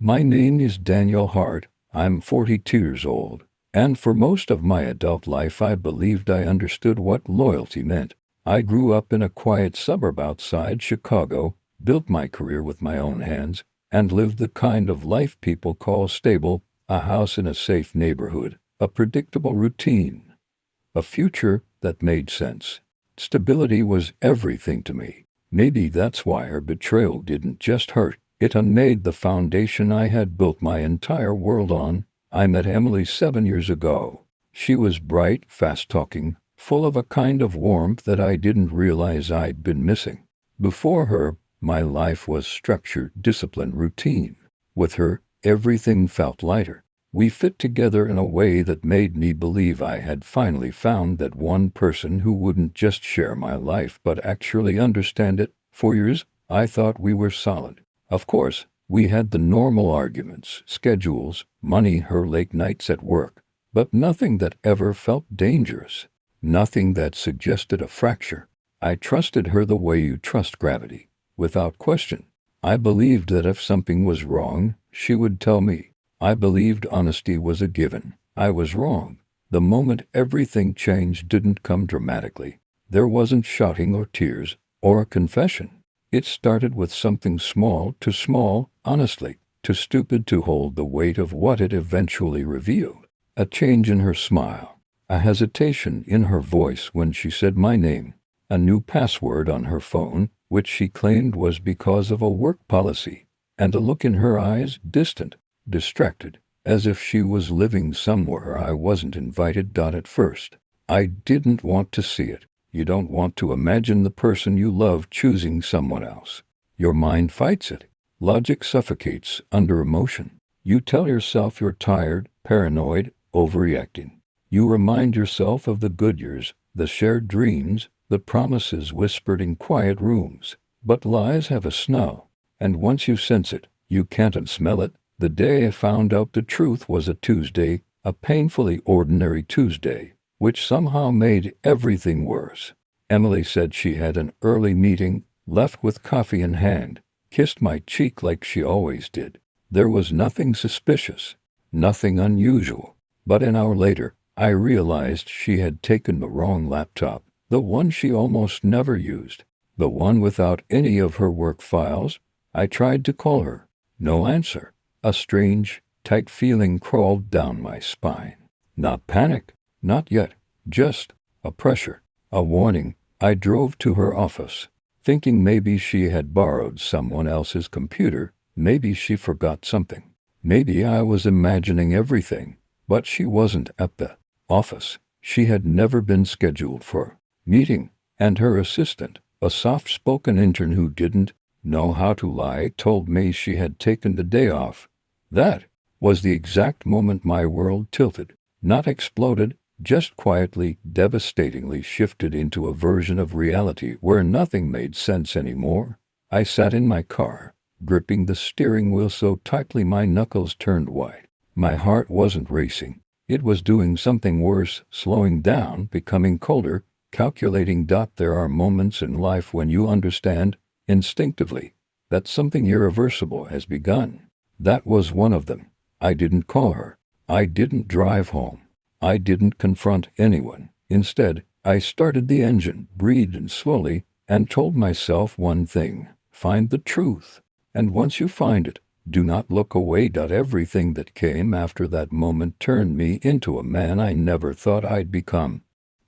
My name is Daniel Hart. I'm 42 years old, and for most of my adult life I believed I understood what loyalty meant. I grew up in a quiet suburb outside Chicago, built my career with my own hands, and lived the kind of life people call stable, a house in a safe neighborhood, a predictable routine, a future that made sense. Stability was everything to me. Maybe that's why her betrayal didn't just hurt, it unmade the foundation I had built my entire world on. I met Emily 7 years ago. She was bright, fast-talking, full of a kind of warmth that I didn't realize I'd been missing. Before her, my life was structured, disciplined, routine. With her, everything felt lighter. We fit together in a way that made me believe I had finally found that one person who wouldn't just share my life but actually understand it. For years, I thought we were solid. Of course, we had the normal arguments, schedules, money, her late nights at work, but nothing that ever felt dangerous. Nothing that suggested a fracture. I trusted her the way you trust gravity, without question. I believed that if something was wrong, she would tell me. I believed honesty was a given. I was wrong. The moment everything changed didn't come dramatically. There wasn't shouting or tears or a confession. It started with something small, too small, honestly, too stupid to hold the weight of what it eventually revealed. A change in her smile, a hesitation in her voice when she said my name, a new password on her phone, which she claimed was because of a work policy, and a look in her eyes, distant, distracted, as if she was living somewhere I wasn't invited. At first, I didn't want to see it. You don't want to imagine the person you love choosing someone else. Your mind fights it. Logic suffocates under emotion. You tell yourself you're tired, paranoid, overreacting. You remind yourself of the good years, the shared dreams, the promises whispered in quiet rooms. But lies have a smell, and once you sense it, you can't unsmell it. The day I found out the truth was a Tuesday, a painfully ordinary Tuesday, which somehow made everything worse. Emily said she had an early meeting, left with coffee in hand, kissed my cheek like she always did. There was nothing suspicious, nothing unusual. But an hour later, I realized she had taken the wrong laptop, the one she almost never used, the one without any of her work files. I tried to call her. No answer. A strange, tight feeling crawled down my spine. Not panic, not yet, just a pressure, a warning. I drove to her office, thinking maybe she had borrowed someone else's computer, maybe she forgot something. Maybe I was imagining everything, but she wasn't at the office. She had never been scheduled for a meeting, and her assistant, a soft-spoken intern who didn't know how to lie, told me she had taken the day off. That was the exact moment my world tilted, not exploded, just quietly, devastatingly shifted into a version of reality where nothing made sense anymore. I sat in my car, gripping the steering wheel so tightly my knuckles turned white. My heart wasn't racing. It was doing something worse, slowing down, becoming colder, calculating. There are moments in life when you understand, instinctively, that something irreversible has begun. That was one of them. I didn't call her. I didn't drive home. I didn't confront anyone. Instead, I started the engine, breathed slowly, and told myself one thing: find the truth. And once you find it, do not look away. Everything that came after that moment turned me into a man I never thought I'd become.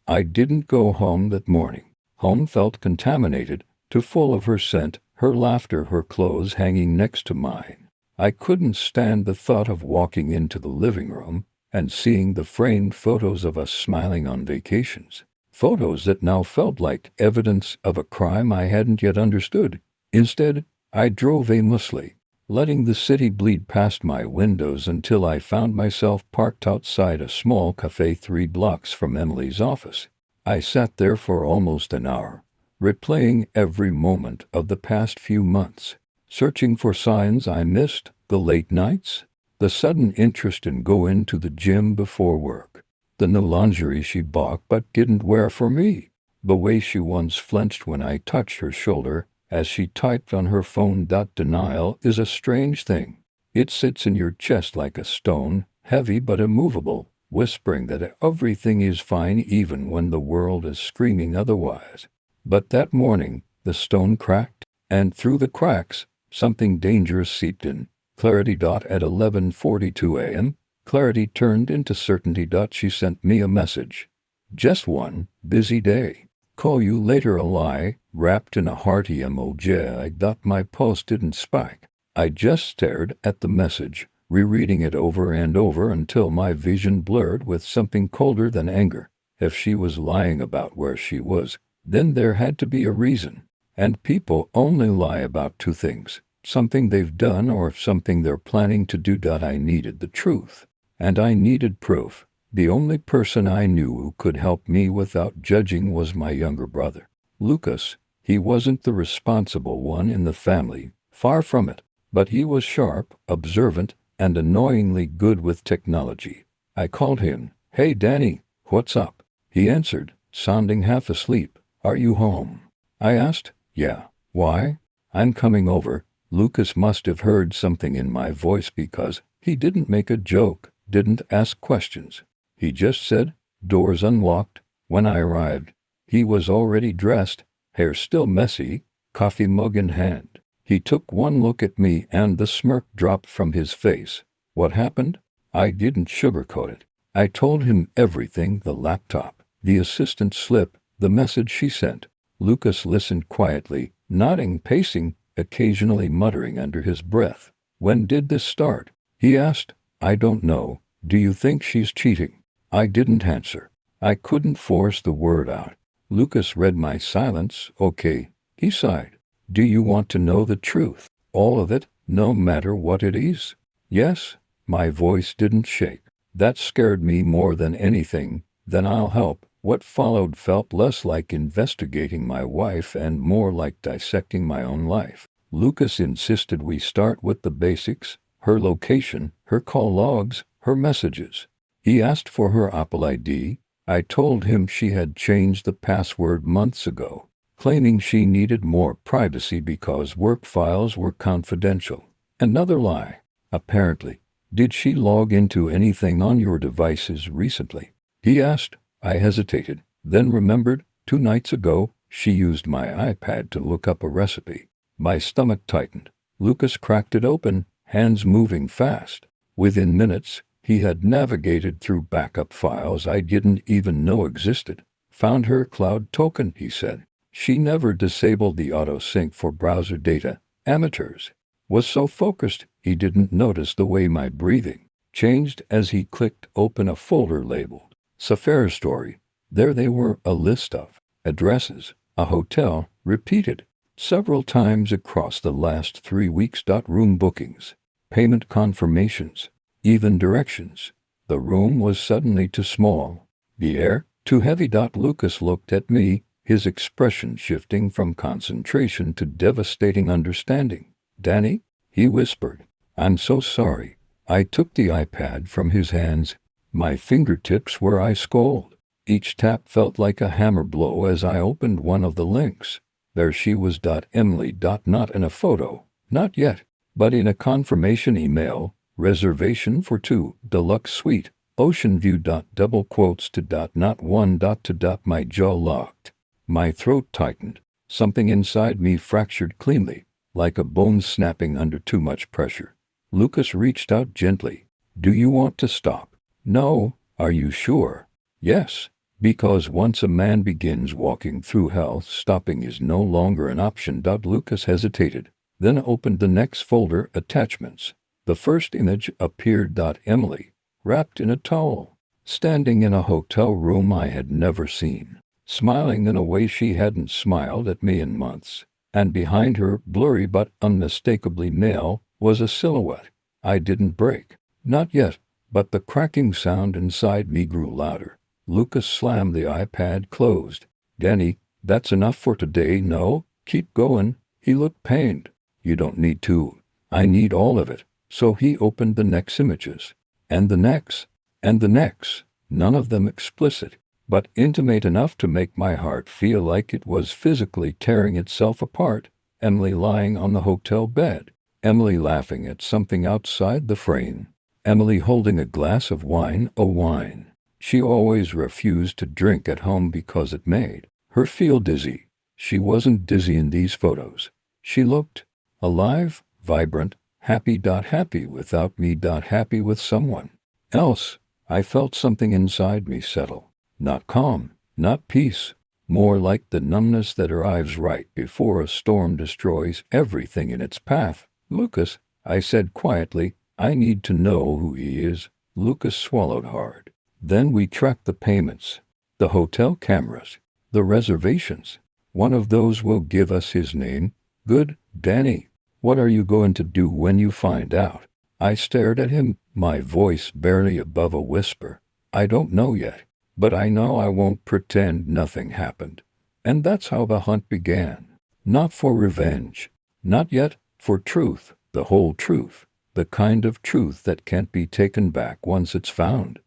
I didn't go home that morning. Home felt contaminated, too full of her scent, her laughter, her clothes hanging next to mine. I couldn't stand the thought of walking into the living room and seeing the framed photos of us smiling on vacations. Photos that now felt like evidence of a crime I hadn't yet understood. Instead, I drove aimlessly, letting the city bleed past my windows until I found myself parked outside a small cafe 3 blocks from Emily's office. I sat there for almost an hour, replaying every moment of the past few months, searching for signs I missed, the late nights, the sudden interest in going to the gym before work, the new lingerie she bought but didn't wear for me, the way she once flinched when I touched her shoulder as she typed on her phone. Denial is a strange thing. It sits in your chest like a stone, heavy but immovable, whispering that everything is fine even when the world is screaming otherwise. But that morning, the stone cracked, and through the cracks, something dangerous seeped in. Clarity. At 11:42 a.m., clarity turned into certainty. She sent me a message. Just one busy day. Call you later, a lie, wrapped in a hearty emoji. My post didn't spike. I just stared at the message, rereading it over and over until my vision blurred with something colder than anger. If she was lying about where she was, then there had to be a reason. And people only lie about two things: something they've done or something they're planning to do. I needed the truth. And I needed proof. The only person I knew who could help me without judging was my younger brother, Lucas. He wasn't the responsible one in the family, far from it, but he was sharp, observant, and annoyingly good with technology. I called him. "Hey Danny, what's up?" He answered, sounding half asleep. "Are you home?" I asked. "Yeah. Why?" "I'm coming over." Lucas must have heard something in my voice because he didn't make a joke, didn't ask questions. He just said, "Doors unlocked." When I arrived, he was already dressed, hair still messy, coffee mug in hand. He took one look at me and the smirk dropped from his face. "What happened?" I didn't sugarcoat it. I told him everything: the laptop, the assistant slip, the message she sent. Lucas listened quietly, nodding, pacing, occasionally muttering under his breath. "When did this start?" he asked. "I don't know. Do you think she's cheating?" I didn't answer. I couldn't force the word out. Lucas read my silence. "Okay," he sighed. "Do you want to know the truth? All of it, no matter what it is?" "Yes." My voice didn't shake. That scared me more than anything. "Then I'll help." What followed felt less like investigating my wife and more like dissecting my own life. Lucas insisted we start with the basics: her location, her call logs, her messages. He asked for her Apple ID. I told him she had changed the password months ago, claiming she needed more privacy because work files were confidential. Another lie. Apparently. "Did she log into anything on your devices recently?" he asked. I hesitated, then remembered 2 nights ago she used my iPad to look up a recipe. My stomach tightened. Lucas cracked it open, hands moving fast. Within minutes, he had navigated through backup files I didn't even know existed. "Found her cloud token," he said. "She never disabled the auto-sync for browser data. Amateurs." Was so focused, he didn't notice the way my breathing changed as he clicked open a folder labeled Safari Story. There they were, a list of addresses, a hotel, repeated several times across the last 3 weeks. Room bookings, payment confirmations, even directions. The room was suddenly too small. The air, too heavy. Lucas looked at me, his expression shifting from concentration to devastating understanding. "Danny," he whispered, "I'm so sorry." I took the iPad from his hands. My fingertips were ice cold. Each tap felt like a hammer blow as I opened one of the links. There she was. Emily. Not in a photo, not yet, but in a confirmation email. Reservation for 2, deluxe suite, ocean view. Double quotes to. Not 1. To. My jaw locked. My throat tightened. Something inside me fractured cleanly, like a bone snapping under too much pressure. Lucas reached out gently. "Do you want to stop?" "No." "Are you sure?" "Yes." Because once a man begins walking through hell, stopping is no longer an option. Lucas hesitated, then opened the next folder, attachments. The first image appeared. Emily, wrapped in a towel, standing in a hotel room I had never seen, smiling in a way she hadn't smiled at me in months. And behind her, blurry but unmistakably male, was a silhouette. I didn't break. Not yet, but the cracking sound inside me grew louder. Lucas slammed the iPad closed. "Danny, that's enough for today." "No, keep going." He looked pained. "You don't need to. I need all of it." So he opened the next images. And the next. And the next. None of them explicit, but intimate enough to make my heart feel like it was physically tearing itself apart. Emily lying on the hotel bed, Emily laughing at something outside the frame. Emily holding a glass of wine, oh wine. She always refused to drink at home because it made her feel dizzy. She wasn't dizzy in these photos. She looked alive, vibrant, happy without me, happy with someone else. I felt something inside me settle. Not calm, not peace, more like the numbness that arrives right before a storm destroys everything in its path. Lucas, I said quietly, I need to know who he is. Lucas swallowed hard. Then we tracked the payments, the hotel cameras, the reservations. One of those will give us his name. Good, Danny. What are you going to do when you find out? I stared at him, my voice barely above a whisper. I don't know yet, but I know I won't pretend nothing happened. And that's how the hunt began. Not for revenge. Not yet. For truth. The whole truth. The kind of truth that can't be taken back once it's found.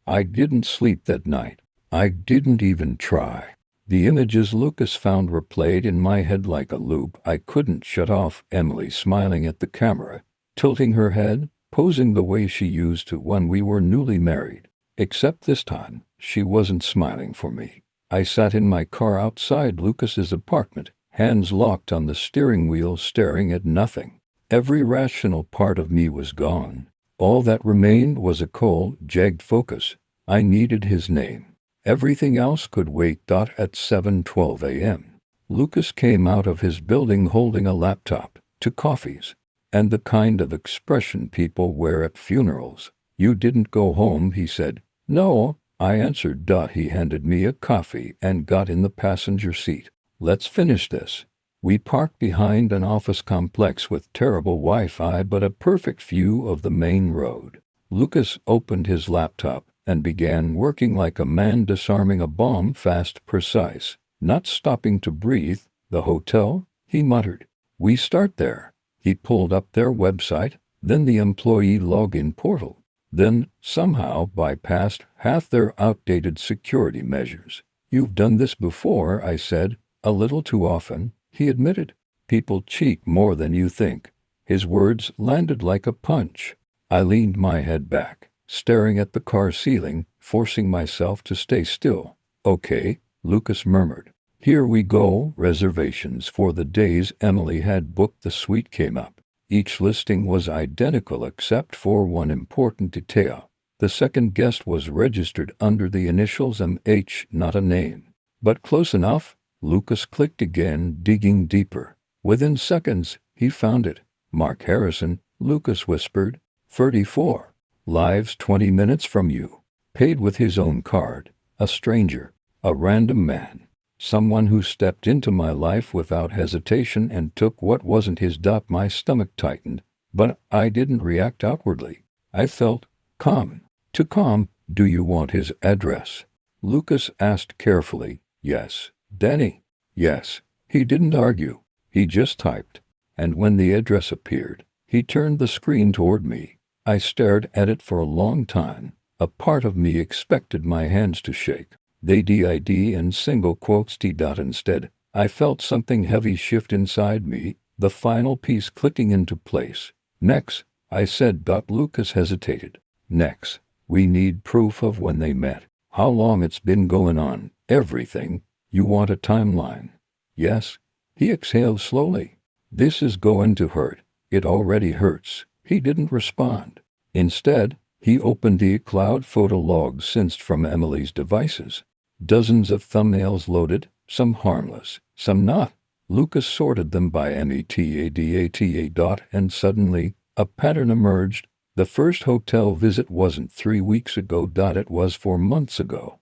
I didn't sleep that night. I didn't even try. The images Lucas found replayed in my head like a loop I couldn't shut off. Emily smiling at the camera, tilting her head, posing the way she used to when we were newly married. Except this time, she wasn't smiling for me. I sat in my car outside Lucas's apartment, hands locked on the steering wheel, staring at nothing. Every rational part of me was gone. All that remained was a cold, jagged focus. I needed his name. Everything else could wait. At 7:12 a.m., Lucas came out of his building holding a laptop, 2 coffees, and the kind of expression people wear at funerals. You didn't go home, he said. No, I answered. He handed me a coffee and got in the passenger seat. Let's finish this. We parked behind an office complex with terrible Wi-Fi but a perfect view of the main road. Lucas opened his laptop and began working like a man disarming a bomb, fast, precise, not stopping to breathe. The hotel, he muttered. We start there. He pulled up their website, then the employee login portal, then somehow bypassed half their outdated security measures. You've done this before, I said. A little too often, he admitted. People cheat more than you think. His words landed like a punch. I leaned my head back, staring at the car ceiling, forcing myself to stay still. Okay, Lucas murmured. Here we go. Reservations for the days Emily had booked the suite came up. Each listing was identical except for one important detail. The second guest was registered under the initials MH, not a name. But close enough. Lucas clicked again, digging deeper. Within seconds, he found it. Mark Harrison, Lucas whispered. 34. Lives 20 minutes from you. Paid with his own card. A stranger. A random man. Someone who stepped into my life without hesitation and took what wasn't his. My stomach tightened, but I didn't react outwardly. I felt calm. Too calm. Do you want his address? Lucas asked carefully. Yes. Danny? Yes. He didn't argue. He just typed. And when the address appeared, he turned the screen toward me. I stared at it for a long time. A part of me expected my hands to shake. They did in single quotes T. Instead, I felt something heavy shift inside me, the final piece clicking into place. Next, I said. Lucas hesitated. Next, we need proof of when they met. How long it's been going on. Everything. You want a timeline? Yes. He exhaled slowly. This is going to hurt. It already hurts. He didn't respond. Instead, he opened the cloud photo log synced from Emily's devices. Dozens of thumbnails loaded, some harmless, some not. Lucas sorted them by metadata. And suddenly, a pattern emerged. The first hotel visit wasn't 3 weeks ago. It was 4 months ago.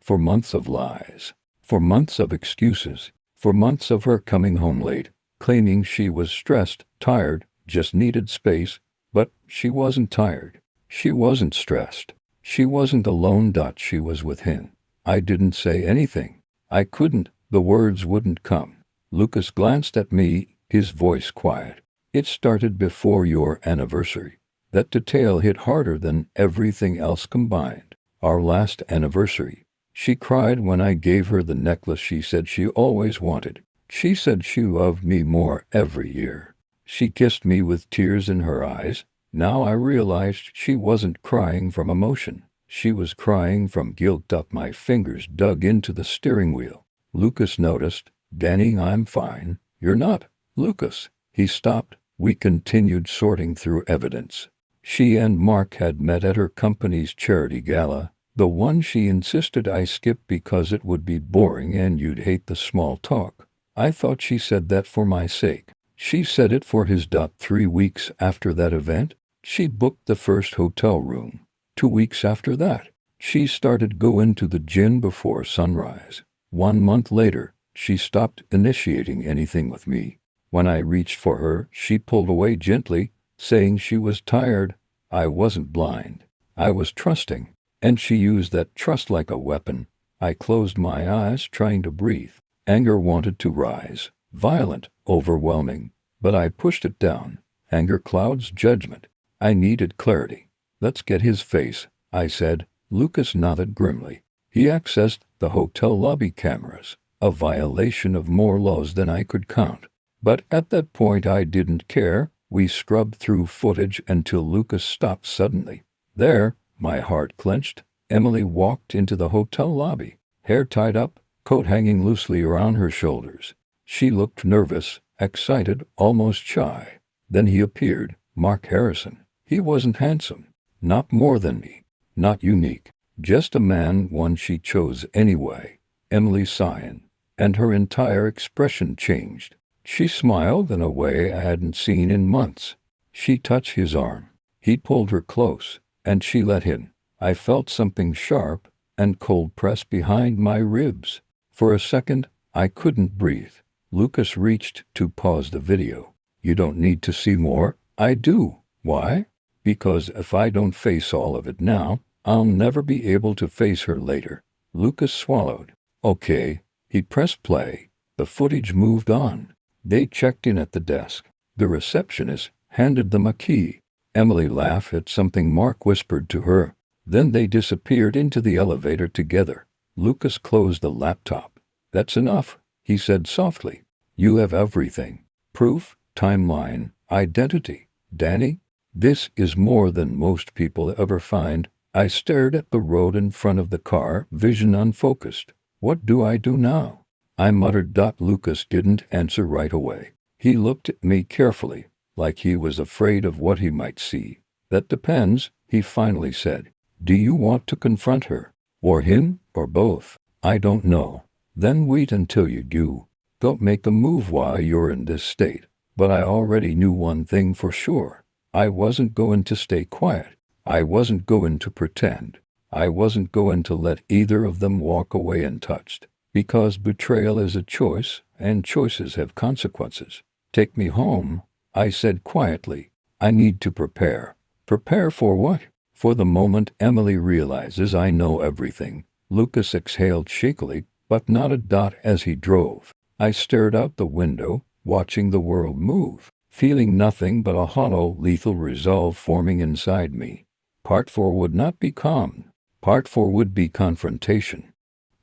4 months of lies. 4 months of excuses. 4 months of her coming home late, claiming she was stressed, tired, just needed space. But she wasn't tired. She wasn't stressed. She wasn't alone. She was with him. I didn't say anything. I couldn't. The words wouldn't come. Lucas glanced at me, his voice quiet. It started before your anniversary. That detail hit harder than everything else combined. Our last anniversary. She cried when I gave her the necklace she said she always wanted. She said she loved me more every year. She kissed me with tears in her eyes. Now I realized she wasn't crying from emotion. She was crying from guilt. My fingers dug into the steering wheel. Lucas noticed. "Danny, I'm fine." "You're not, Lucas." He stopped. We continued sorting through evidence. She and Mark had met at her company's charity gala, the one she insisted I skip because it would be boring and you'd hate the small talk. I thought she said that for my sake. She said it for his. 3 weeks after that event, she booked the first hotel room. 2 weeks after that, she started going to the gym before sunrise. 1 month later, she stopped initiating anything with me. When I reached for her, she pulled away gently, saying she was tired. I wasn't blind. I was trusting, and she used that trust like a weapon. I closed my eyes, trying to breathe. Anger wanted to rise, violent, overwhelming, but I pushed it down. Anger clouds judgment. I needed clarity. "Let's get his face," I said. Lucas nodded grimly. He accessed the hotel lobby cameras, a violation of more laws than I could count. But at that point I didn't care. We scrubbed through footage until Lucas stopped suddenly. There, my heart clenched. Emily walked into the hotel lobby, hair tied up, coat hanging loosely around her shoulders. She looked nervous, excited, almost shy. Then he appeared, Mark Harrison. He wasn't handsome, not more than me, not unique, just a man, one she chose anyway. Emily sighed, and her entire expression changed. She smiled in a way I hadn't seen in months. She touched his arm. He pulled her close, and she let him. I felt something sharp and cold press behind my ribs. For a second, I couldn't breathe. Lucas reached to pause the video. "You don't need to see more." "I do." "Why?" "Because if I don't face all of it now, I'll never be able to face her later." Lucas swallowed. "Okay." He pressed play. The footage moved on. They checked in at the desk. The receptionist handed them a key. Emily laughed at something Mark whispered to her. Then they disappeared into the elevator together. Lucas closed the laptop. "That's enough," he said softly. "You have everything. Proof, timeline, identity. Danny, this is more than most people ever find." I stared at the road in front of the car, vision unfocused. "What do I do now?" I muttered. Lucas didn't answer right away. He looked at me carefully, like he was afraid of what he might see. "That depends," he finally said. "Do you want to confront her? Or him? Or both?" "I don't know." "Then wait until you do. Don't make a move while you're in this state." But I already knew one thing for sure. I wasn't going to stay quiet. I wasn't going to pretend. I wasn't going to let either of them walk away untouched. Because betrayal is a choice, and choices have consequences. "Take me home," I said quietly. "I need to prepare." "Prepare for what?" "For the moment Emily realizes I know everything." Lucas exhaled shakily, but nodded. As he drove, I stared out the window, watching the world move, feeling nothing but a hollow, lethal resolve forming inside me. Part 4 would not be calm. Part 4 would be confrontation.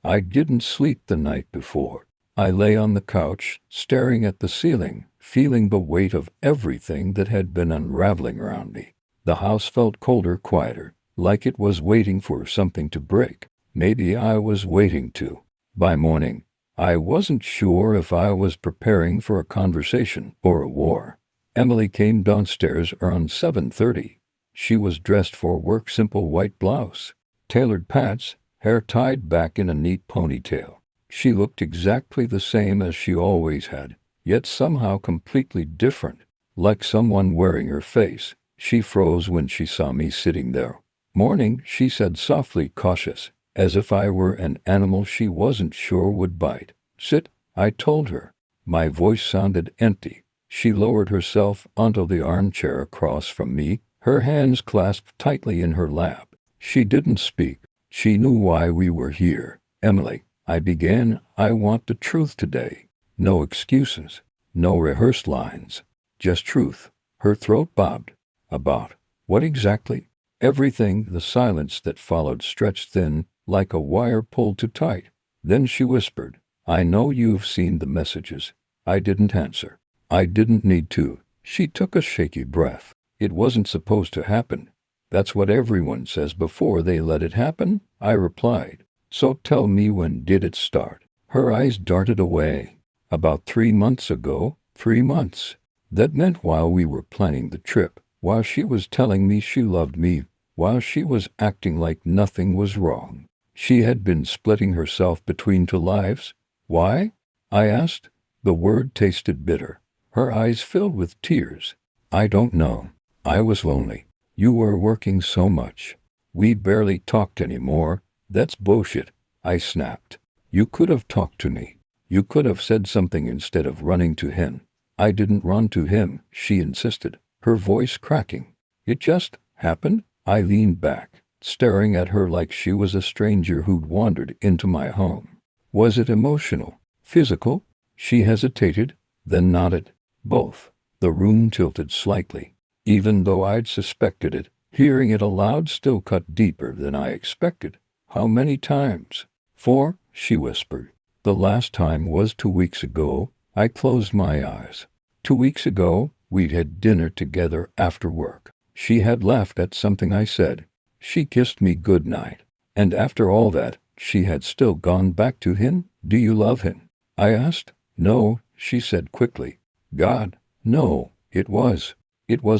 I didn't sleep the night before. I lay on the couch, staring at the ceiling, feeling the weight of everything that had been unraveling around me. The house felt colder, quieter, like it was waiting for something to break. Maybe I was waiting to. By morning, I wasn't sure if I was preparing for a conversation or a war. Emily came downstairs around 7:30. She was dressed for work, simple white blouse, tailored pants, hair tied back in a neat ponytail. She looked exactly the same as she always had, yet somehow completely different, like someone wearing her face. She froze when she saw me sitting there. "Morning," she said softly, cautious, as if I were an animal she wasn't sure would bite. "Sit," I told her. My voice sounded empty. She lowered herself onto the armchair across from me, her hands clasped tightly in her lap. She didn't speak. She knew why we were here. "Emily," I began, "I want the truth today. No excuses. No rehearsed lines. Just truth." Her throat bobbed. "About what exactly?" "Everything." The silence that followed stretched thin, like a wire pulled too tight. Then she whispered, "I know you've seen the messages." I didn't answer. I didn't need to. She took a shaky breath. It wasn't supposed to happen. That's what everyone says before they let it happen, I replied. So tell me, when did it start? Her eyes darted away. About 3 months ago. 3 months. That meant while we were planning the trip, while she was telling me she loved me, while she was acting like nothing was wrong. She had been splitting herself between two lives. Why? I asked. The word tasted bitter. Her eyes filled with tears. I don't know. I was lonely. You were working so much. We barely talked anymore. That's bullshit, I snapped. You could have talked to me. You could have said something instead of running to him. I didn't run to him, she insisted, her voice cracking. It just happened. I leaned back, staring at her like she was a stranger who'd wandered into my home. Was it emotional? Physical? She hesitated, then nodded. Both. The room tilted slightly. Even though I'd suspected it, hearing it aloud still cut deeper than I expected. How many times? 4, she whispered. The last time was 2 weeks ago. I closed my eyes. 2 weeks ago, we'd had dinner together after work. She had laughed at something I said. She kissed me goodnight. And after all that, she had still gone back to him. Do you love him? I asked. No, she said quickly. God, no, it was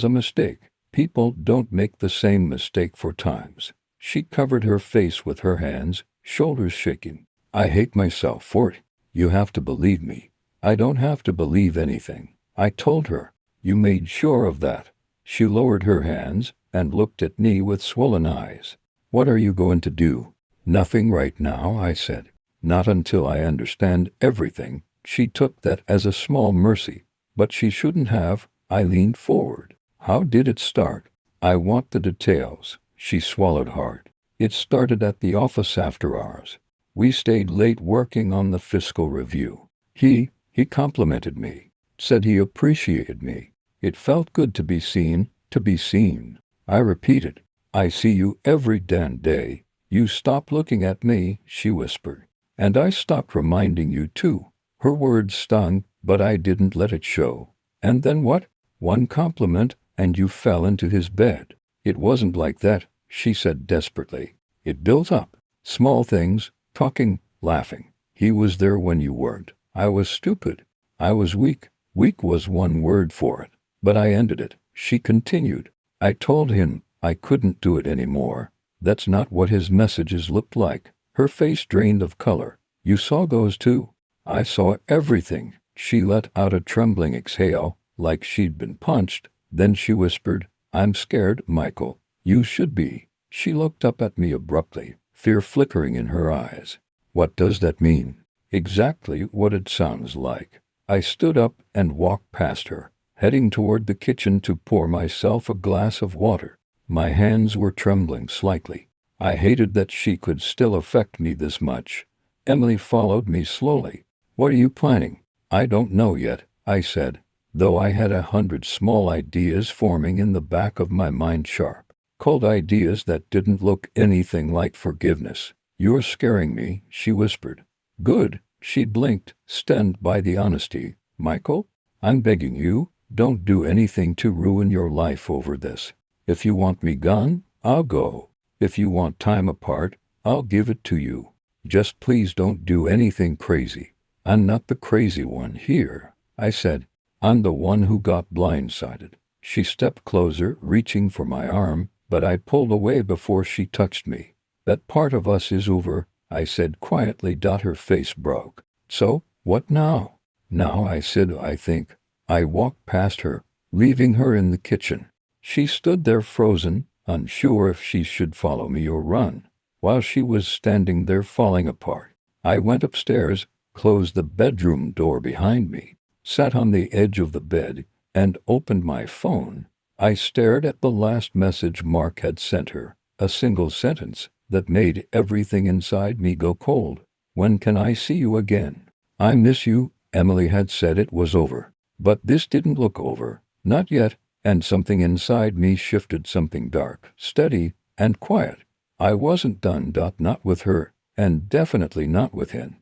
a mistake. People don't make the same mistake 4 times. She covered her face with her hands, shoulders shaking. I hate myself for it. You have to believe me. I don't have to believe anything, I told her. You made sure of that. She lowered her hands and looked at me with swollen eyes. What are you going to do? Nothing right now, I said. Not until I understand everything. She took that as a small mercy, but she shouldn't have. I leaned forward. How did it start? I want the details. She swallowed hard. It started at the office after hours. We stayed late working on the fiscal review. He complimented me, said he appreciated me. It felt good to be seen, to be seen. I repeated, I see you every damn day. You stop looking at me, she whispered. And I stopped reminding you too. Her words stung, but I didn't let it show. And then what? One compliment, and you fell into his bed. It wasn't like that, she said desperately. It built up. Small things, talking, laughing. He was there when you weren't. I was stupid. I was weak. Weak was one word for it. But I ended it, she continued. I told him I couldn't do it anymore. That's not what his messages looked like. Her face drained of color. You saw those too? I saw everything. She let out a trembling exhale, like she'd been punched. Then she whispered, I'm scared, Michael. You should be. She looked up at me abruptly, fear flickering in her eyes. What does that mean? Exactly what it sounds like. I stood up and walked past her, heading toward the kitchen to pour myself a glass of water. My hands were trembling slightly. I hated that she could still affect me this much. Emily followed me slowly. What are you planning? I don't know yet, I said, though I had 100 small ideas forming in the back of my mind, sharp, cold ideas that didn't look anything like forgiveness. You're scaring me, she whispered. Good, she blinked, stunned by the honesty. Michael, I'm begging you, don't do anything to ruin your life over this. If you want me gone, I'll go. If you want time apart, I'll give it to you. Just please don't do anything crazy. I'm not the crazy one here, I said. I'm the one who got blindsided. She stepped closer, reaching for my arm, but I pulled away before she touched me. That part of us is over, I said quietly. Her face broke. So, what now? Now, I said, I think. I walked past her, leaving her in the kitchen. She stood there frozen, unsure if she should follow me or run. While she was standing there falling apart, I went upstairs, closed the bedroom door behind me, sat on the edge of the bed, and opened my phone. I stared at the last message Mark had sent her, a single sentence that made everything inside me go cold. When can I see you again? I miss you. Emily had said it was over. But this didn't look over. Not yet. And something inside me shifted, something dark, steady, and quiet. I wasn't done. Not with her, and definitely not with him.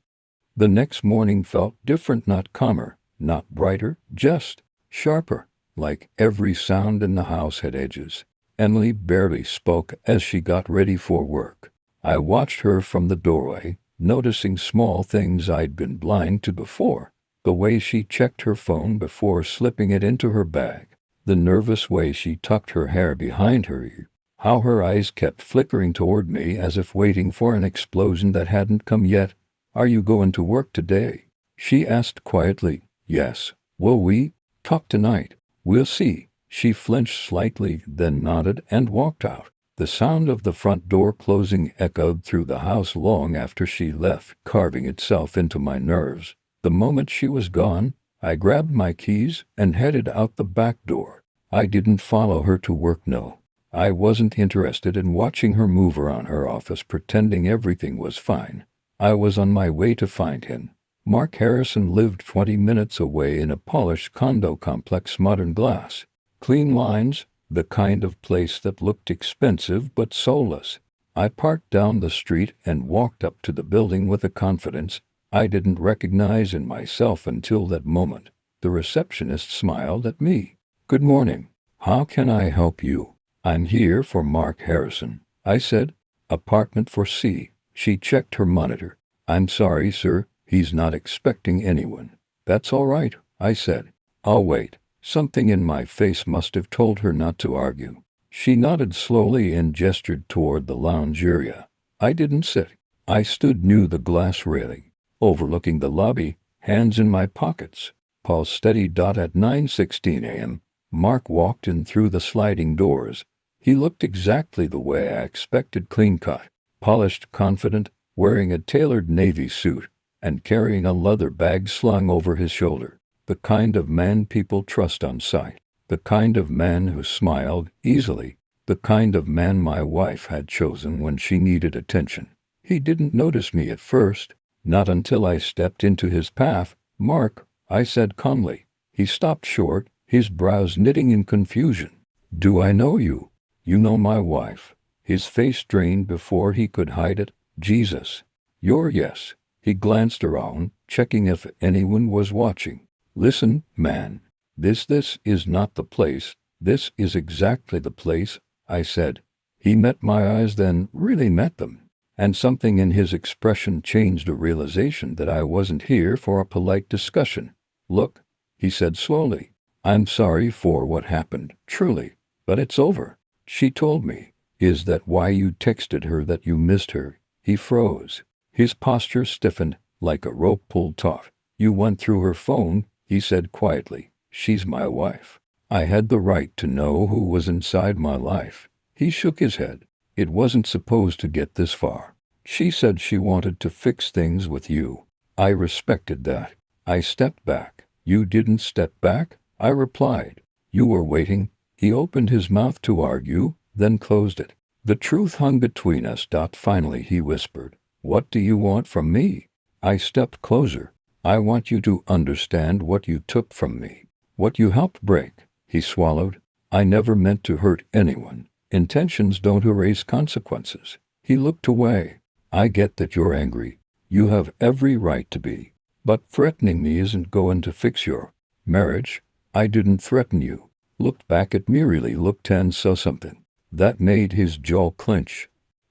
The next morning felt different, not calmer, not brighter, just sharper. like every sound in the house had edges. Emily barely spoke as she got ready for work. I watched her from the doorway, noticing small things I'd been blind to before. The way she checked her phone before slipping it into her bag. The nervous way she tucked her hair behind her ear. How her eyes kept flickering toward me as if waiting for an explosion that hadn't come yet. "Are you going to work today?" she asked quietly. "Yes." "Will we talk tonight?" "We'll see." She flinched slightly, then nodded and walked out. The sound of the front door closing echoed through the house long after she left, carving itself into my nerves. The moment she was gone, I grabbed my keys and headed out the back door. I didn't follow her to work, no. I wasn't interested in watching her move around her office pretending everything was fine. I was on my way to find him. Mark Harrison lived 20 minutes away in a polished condo complex, modern glass. Clean lines, the kind of place that looked expensive but soulless. I parked down the street and walked up to the building with a confidence I didn't recognize in myself until that moment. The receptionist smiled at me. "Good morning. How can I help you?" "I'm here for Mark Harrison," I said. "Apartment for C." She checked her monitor. "I'm sorry, sir. He's not expecting anyone." "That's all right," I said. "I'll wait." Something in my face must have told her not to argue. She nodded slowly and gestured toward the lounge area. I didn't sit. I stood near the glass railing, overlooking the lobby, hands in my pockets. Pulse steady. At 9:16 a.m., Mark walked in through the sliding doors. He looked exactly the way I expected: clean-cut, polished, confident, wearing a tailored navy suit, and carrying a leather bag slung over his shoulder. The kind of man people trust on sight. The kind of man who smiled easily. The kind of man my wife had chosen when she needed attention. He didn't notice me at first. Not until I stepped into his path. "Mark," I said calmly. He stopped short, his brows knitting in confusion. "Do I know you?" "You know my wife." His face drained before he could hide it. "Jesus. Yes." He glanced around, checking if anyone was watching. "Listen, man. This is not the place. This is exactly the place," I said. He met my eyes, then really met them. And something in his expression changed, a realization that I wasn't here for a polite discussion. "Look," he said slowly. "I'm sorry for what happened, truly. But it's over." "She told me." "Is that why you texted her that you missed her?" He froze. His posture stiffened, like a rope pulled taut. "You went through her phone," he said quietly. "She's my wife. I had the right to know who was inside my life." He shook his head. "It wasn't supposed to get this far. She said she wanted to fix things with you. I respected that." I stepped back. "You didn't step back," I replied. "You were waiting." He opened his mouth to argue, then closed it. "The truth hung between us." Finally he whispered, "What do you want from me?" I stepped closer. "I want you to understand what you took from me. What you helped break." He swallowed. "I never meant to hurt anyone. Intentions don't erase consequences." He looked away. "I get that you're angry. You have every right to be. But threatening me isn't going to fix your marriage." "I didn't threaten you." Looked back at me, really looked, and saw something that made his jaw clench.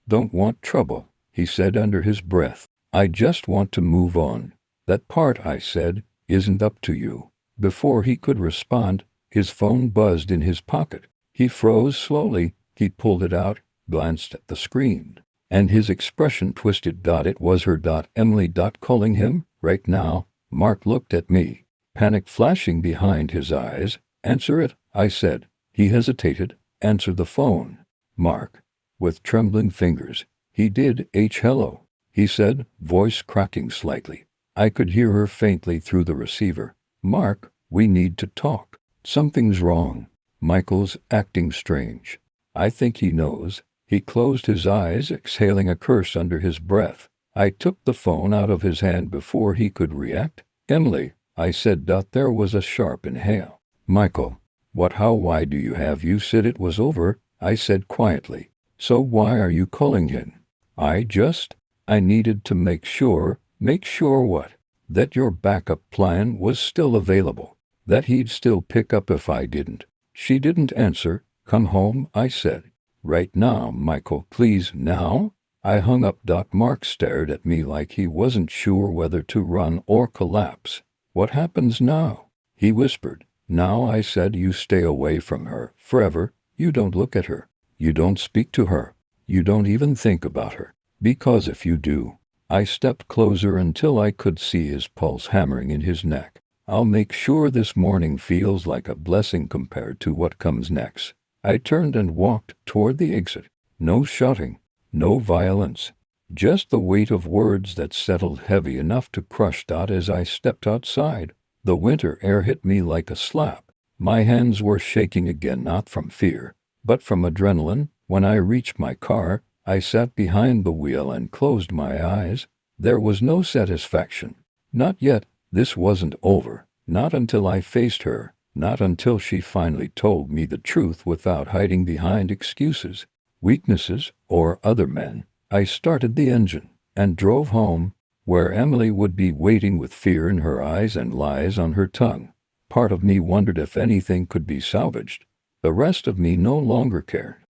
"Don't want trouble," he said under his breath. "I just want to move on." "That part," I said, "isn't up to you." Before he could respond, his phone buzzed in his pocket. He froze slowly. He pulled it out, glanced at the screen, and his expression twisted. It was her. "Emily. Calling him right now." Mark looked at me, panic flashing behind his eyes. "Answer it," I said. He hesitated. "Answer the phone." "Mark." With trembling fingers. He did. "Hello," he said, voice cracking slightly. I could hear her faintly through the receiver. "Mark, we need to talk. Something's wrong. Michael's acting strange. I think he knows." He closed his eyes, exhaling a curse under his breath. I took the phone out of his hand before he could react. "Emily," I said. There was a sharp inhale. "Michael." "What? How? Why do you have you said it was over?" I said quietly. "So why are you calling him?" I needed to make sure." "Make sure what?" "That your backup plan was still available." that he'd still pick up if I didn't. She didn't answer. "Come home," I said. "Right now, Michael, please, now." I hung up. Mark stared at me like he wasn't sure whether to run or collapse. "What happens now?" he whispered. "Now," I said, "you stay away from her forever. You don't look at her. You don't speak to her. You don't even think about her. Because if you do—" I stepped closer until I could see his pulse hammering in his neck. "I'll make sure this morning feels like a blessing compared to what comes next." I turned and walked toward the exit. No shouting, no violence, just the weight of words that settled heavy enough to crush. As I stepped outside, the winter air hit me like a slap. My hands were shaking again, not from fear, but from adrenaline. When I reached my car, I sat behind the wheel and closed my eyes. There was no satisfaction. Not yet. This wasn't over. Not until I faced her. Not until she finally told me the truth without hiding behind excuses, weaknesses, or other men. I started the engine and drove home, where Emily would be waiting with fear in her eyes and lies on her tongue. Part of me wondered if anything could be salvaged. The rest of me no longer cared.